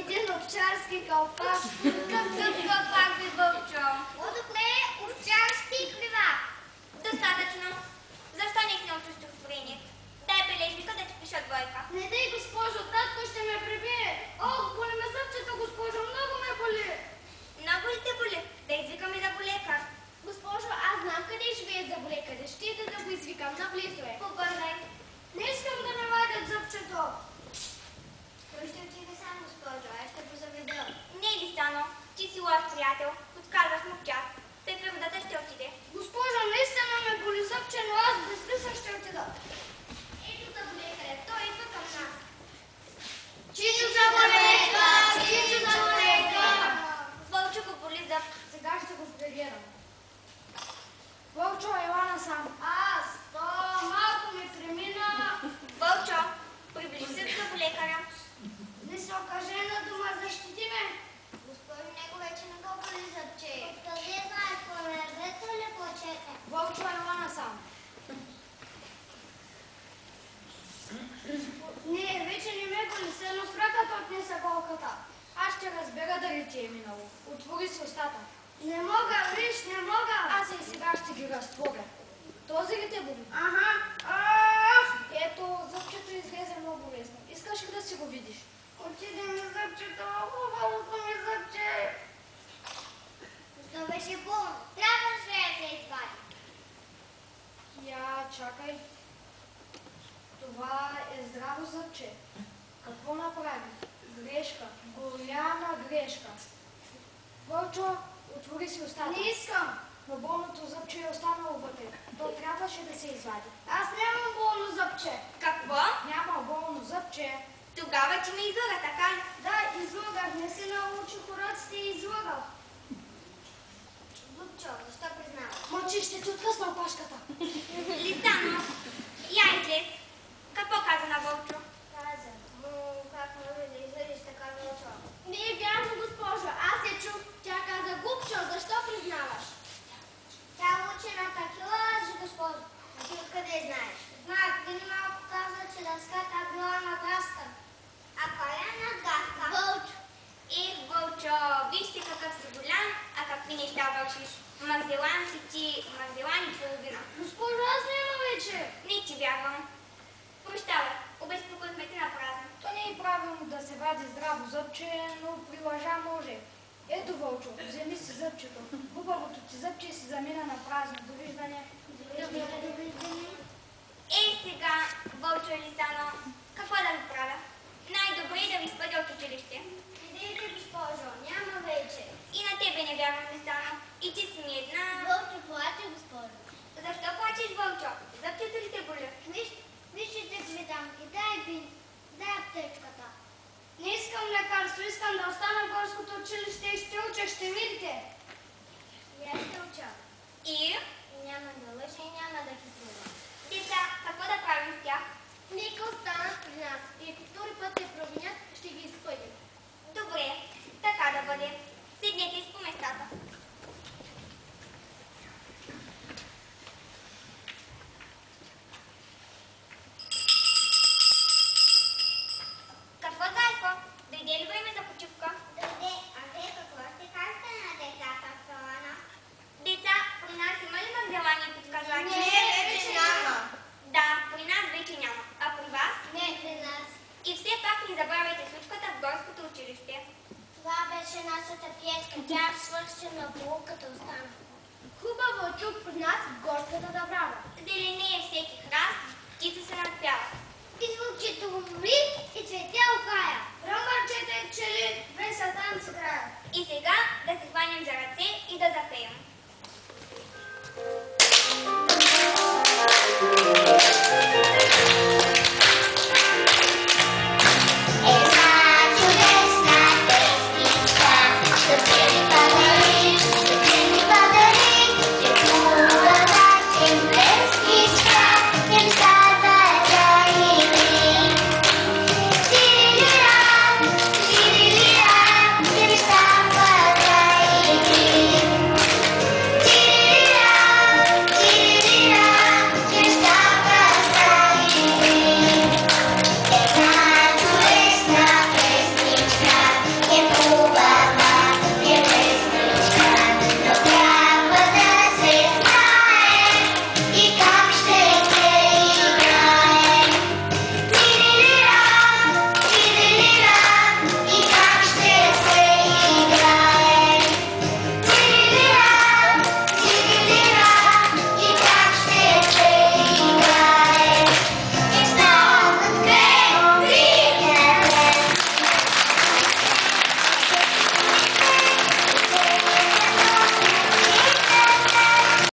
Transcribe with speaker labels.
Speaker 1: един овчарски калпак.
Speaker 2: Какъв калпак би, Вълчо?
Speaker 1: Добре, овчарски хлива.
Speaker 2: Достатъчно. Защо не си научиш стихотворението? Дай бележника да ти пиша двойка.
Speaker 1: Не дай, госпожо, татко ще ме прибие. Ох, боли ме зъбчето, госпожо, много ме боли.
Speaker 2: Много ли те боли? Да извикаме заболекар.
Speaker 1: Госпожо, аз знам къде живее заболекар. Ще ида да го извикам, наблизо е.
Speaker 2: Побързай.
Speaker 1: Не искам да ме вадят зъбчето.
Speaker 2: Той ще отиде сам, госпожо, аз ще го заведа. Не е ли стано? Ти си лош приятел. Подсказваш му в час. Той при водата ще отиде.
Speaker 1: Госпожо, наистина ме боли зъбче, но аз без къса ще отида.
Speaker 2: Ето заболекаря, той идва към нас.
Speaker 1: Чичо заболека! Чичо заболека!
Speaker 2: Вълчо го боли зъб.
Speaker 1: Сега ще го впрегирам. Вълчо, ела насам. Аз, то малко ми премина.
Speaker 2: Вълчо, приближи се до заболекаря.
Speaker 1: Високожена дума, защити ме.
Speaker 2: Госпожо, него вече не го боли зъбче.
Speaker 1: Откъде знаеш, померзете ли плачете? Вълчо, ела насам. Не, вече не ме боли, се едно спраката отнесе болката. Аз ще разбера дали ти е минало. Отвори си устата. Не мога, виж, не мога. Аз и сега ще ги разтворя. Този ли те боли? Ага. Ето, зъбчето излезе много лесно. Искаш ли да си го видиш? Отиде ми зъбчето, хубавото ми зъбче.
Speaker 2: Защо беше болно? Трябваше да се извади.
Speaker 1: Я, чакай. Това е здраво зъбче. Какво направи? Грешка. Голяма грешка. Вълчо, отвори си устата. Не искам. Но болното зъбче е останало вътре. То трябваше да се извади. Аз нямам болно зъбче.
Speaker 2: Какво?
Speaker 1: Няма болно зъбче.
Speaker 2: Тогава ти ме излага, така ли?
Speaker 1: Да, излагах. Не си научих уроците и излагах.
Speaker 2: Вълчо, защо признаваш?
Speaker 1: Мълчи, ще ти откъсна опашката.
Speaker 2: Листано, я излез. Какво каза на Вълчо?
Speaker 1: Каза, но как може да излезеш така, Вълчо? Не е вярно, госпожо. Аз я чух. Тя каза, Гупчо, защо признаваш?
Speaker 2: Тя учи на такива лъжи, госпожо. А ти откъде знаеш?
Speaker 1: Знаех, преди малко каза, че дъската била надраска.
Speaker 2: А кой е надгаска?
Speaker 1: Вълчо.
Speaker 2: Ех, Вълчо, вижте какъв си голям, а какви неща вършиш. Мързелан си ти, мързелан и половина.
Speaker 1: Госпожо, аз няма вече.
Speaker 2: Не ти вярвам. Прощавай, обезпокоихме те на празно.
Speaker 1: То не е правилно да се вади здраво зъбче, но при лъжа може. Ето, Вълчо, вземи си зъбчето. Хубавото ти зъбче си замина на празно. Довиждане.
Speaker 2: Довиждане. Ей сега, Вълчо Лисано, какво да ви правя? Най-добре е да ви спъдя от училище.
Speaker 1: Идейте, госпожо, няма вече.
Speaker 2: И на тебе не вярвам, Лисано. И ти си ми една...
Speaker 1: Вълчо плаче, госпожо.
Speaker 2: Защо плачеш, Вълчо? Зъбчето ли те боли?
Speaker 1: Вижте, гледамки, дай аптечката. Не искам лекарство, искам да остана в горското училище и ще уча, ще видите.
Speaker 2: И аз ще уча. И?
Speaker 1: Няма да лъжа и няма да хитрувам.
Speaker 2: Деца, какво да правим с тях?
Speaker 1: Нека останат при нас и ако втори път се провинят, ще ги изпъдим.
Speaker 2: Добре, така да бъде. Седнете си по местата. Какво, Зайко? Дойде ли време за почивка?
Speaker 1: Дойде, а вие какво ще кажете на децата в салона?
Speaker 2: Деца, при нас има ли мързелани и подсказачи?
Speaker 1: Не, вече няма.
Speaker 2: Да, при нас вече няма. А при вас?
Speaker 1: Не, при нас.
Speaker 2: И все пак не забравяйте случката в горското училище.
Speaker 1: Това беше нашата пиеска. Тя свърши на полуката остана. Хубаво е тук при нас в горската дъбрава.
Speaker 2: Зеленее всеки храст, птица се надпява.
Speaker 1: И звучи говори и цветя окая.